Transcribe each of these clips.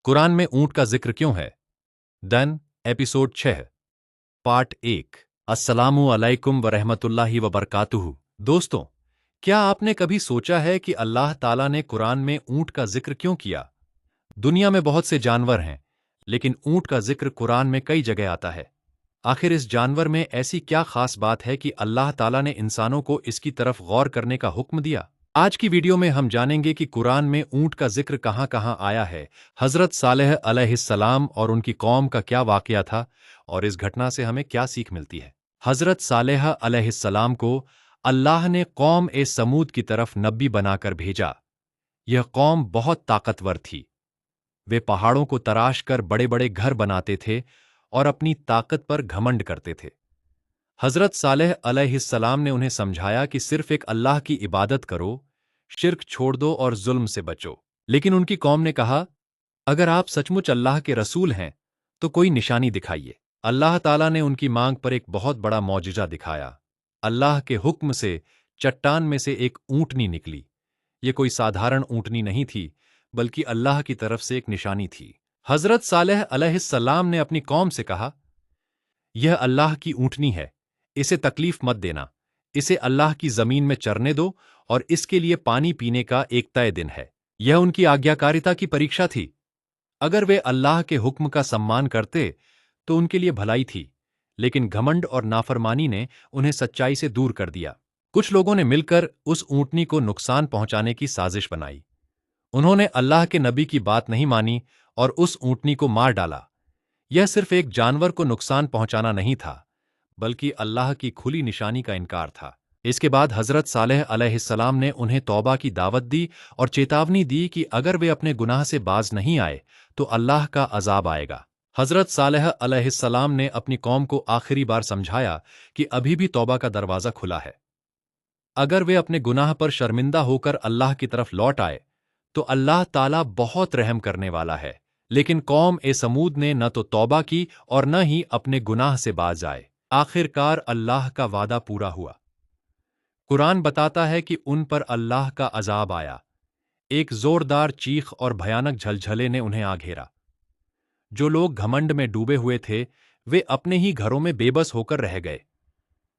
कुरान में ऊंट का जिक्र क्यों है? Done, episode 6, part 1। अस्सलामु अलैकुम वरहमतुल्लाहि वबरकातुहू। दोस्तों, क्या आपने कभी सोचा है कि अल्लाह ताला ने कुरान में ऊंट का जिक्र क्यों किया? दुनिया में बहुत से जानवर हैं, लेकिन ऊंट का जिक्र कुरान में कई जगह आता है। आखिर इस जानवर में ऐसी क्या खास बात है कि अल्लाह ताला ने इंसानों को इसकी तरफ गौर करने का हुक्म दिया? आज की वीडियो में हम जानेंगे कि कुरान में ऊंट का जिक्र कहाँ कहाँ आया है, हजरत सालेह अलैहिस्सलाम और उनकी कौम का क्या वाकया था, और इस घटना से हमें क्या सीख मिलती है। हजरत सालेह अलैहिस्सलाम को अल्लाह ने कौम ए समूद की तरफ नबी बनाकर भेजा। यह कौम बहुत ताकतवर थी। वे पहाड़ों को तराश कर बड़े बड़े घर बनाते थे और अपनी ताकत पर घमंड करते थे। हजरत सालेह अलैहिस्सलाम ने उन्हें समझाया कि सिर्फ एक अल्लाह की इबादत करो, शिर्क छोड़ दो और जुल्म से बचो। लेकिन उनकी कौम ने कहा, अगर आप सचमुच अल्लाह के रसूल हैं तो कोई निशानी दिखाइए। अल्लाह ताला ने उनकी मांग पर एक बहुत बड़ा मौजिज़ा दिखाया। अल्लाह के हुक्म से चट्टान में से एक ऊंटनी निकली। ये कोई साधारण ऊंटनी नहीं थी, बल्कि अल्लाह की तरफ से एक निशानी थी। हजरत सालेह अलैहिस्सलाम ने अपनी कौम से कहा, यह अल्लाह की ऊंटनी है, इसे तकलीफ मत देना। इसे अल्लाह की जमीन में चरने दो और इसके लिए पानी पीने का एक तय दिन है। यह उनकी आज्ञाकारिता की परीक्षा थी। अगर वे अल्लाह के हुक्म का सम्मान करते तो उनके लिए भलाई थी, लेकिन घमंड और नाफरमानी ने उन्हें सच्चाई से दूर कर दिया। कुछ लोगों ने मिलकर उस ऊंटनी को नुकसान पहुंचाने की साजिश बनाई। उन्होंने अल्लाह के नबी की बात नहीं मानी और उस ऊंटनी को मार डाला। यह सिर्फ एक जानवर को नुकसान पहुंचाना नहीं था, बल्कि अल्लाह की खुली निशानी का इनकार था। इसके बाद हजरत सालेह अलैहिस्सलाम ने उन्हें तौबा की दावत दी और चेतावनी दी कि अगर वे अपने गुनाह से बाज नहीं आए तो अल्लाह का अजाब आएगा। हजरत सालेह अलैहिस्सलाम ने अपनी कौम को आखिरी बार समझाया कि अभी भी तौबा का दरवाजा खुला है। अगर वे अपने गुनाह पर शर्मिंदा होकर अल्लाह की तरफ लौट आए तो अल्लाह ताला बहुत रहम करने वाला है। लेकिन कौम ए समूद ने न तो तौबा की और न ही अपने गुनाह से बाज आए। आखिरकार अल्लाह का वादा पूरा हुआ। कुरान बताता है कि उन पर अल्लाह का अजाब आया। एक जोरदार चीख और भयानक झलझले ने उन्हें आ घेरा। जो लोग घमंड में डूबे हुए थे, वे अपने ही घरों में बेबस होकर रह गए।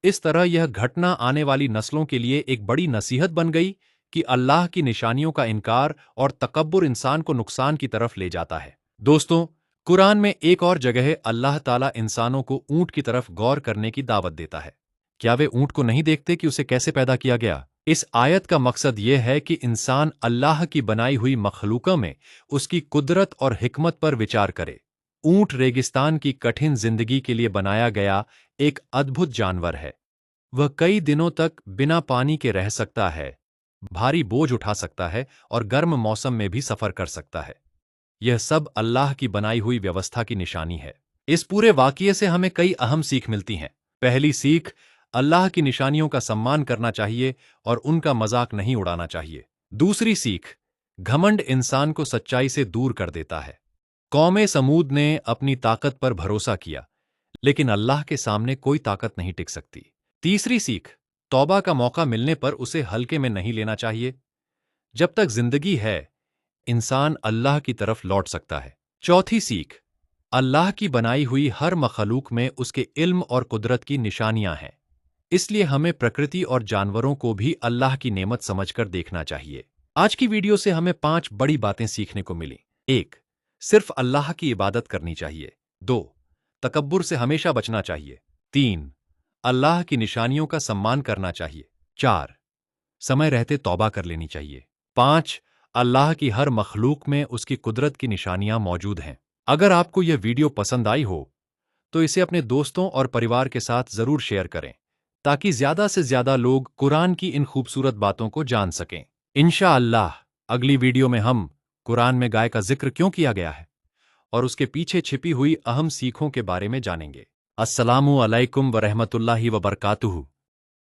इस तरह यह घटना आने वाली नस्लों के लिए एक बड़ी नसीहत बन गई कि अल्लाह की निशानियों का इनकार और तकब्बुर इंसान को नुकसान की तरफ ले जाता है। दोस्तों, कुरान में एक और जगह अल्लाह ताला इंसानों को ऊंट की तरफ गौर करने की दावत देता है। क्या वे ऊंट को नहीं देखते कि उसे कैसे पैदा किया गया? इस आयत का मकसद यह है कि इंसान अल्लाह की बनाई हुई मखलूकों में उसकी कुदरत और हिकमत पर विचार करे। ऊंट रेगिस्तान की कठिन जिंदगी के लिए बनाया गया एक अद्भुत जानवर है। वह कई दिनों तक बिना पानी के रह सकता है, भारी बोझ उठा सकता है और गर्म मौसम में भी सफर कर सकता है। यह सब अल्लाह की बनाई हुई व्यवस्था की निशानी है। इस पूरे वाकये से हमें कई अहम सीख मिलती हैं। पहली सीख, अल्लाह की निशानियों का सम्मान करना चाहिए और उनका मजाक नहीं उड़ाना चाहिए। दूसरी सीख, घमंड इंसान को सच्चाई से दूर कर देता है। कौमे समूद ने अपनी ताकत पर भरोसा किया, लेकिन अल्लाह के सामने कोई ताकत नहीं टिक सकती। तीसरी सीख, तौबा का मौका मिलने पर उसे हल्के में नहीं लेना चाहिए। जब तक जिंदगी है, इंसान अल्लाह की तरफ लौट सकता है। चौथी सीख, अल्लाह की बनाई हुई हर मखलूक में उसके इल्म और कुदरत की निशानियां हैं। इसलिए हमें प्रकृति और जानवरों को भी अल्लाह की नेमत समझकर देखना चाहिए। आज की वीडियो से हमें 5 बड़ी बातें सीखने को मिली। 1. सिर्फ अल्लाह की इबादत करनी चाहिए। 2. तकब्बुर से हमेशा बचना चाहिए। 3. अल्लाह की निशानियों का सम्मान करना चाहिए। 4. समय रहते तौबा कर लेनी चाहिए। 5. अल्लाह की हर मखलूक में उसकी कुदरत की निशानियां मौजूद हैं। अगर आपको यह वीडियो पसंद आई हो तो इसे अपने दोस्तों और परिवार के साथ जरूर शेयर करें, ताकि ज्यादा से ज्यादा लोग कुरान की इन खूबसूरत बातों को जान सकें। इंशाअल्लाह अगली वीडियो में हम कुरान में गाय का जिक्र क्यों किया गया है और उसके पीछे छिपी हुई अहम सीखों के बारे में जानेंगे। अस्सलामु अलैकुम वरहमतुल्लाहि वबरकातुहू।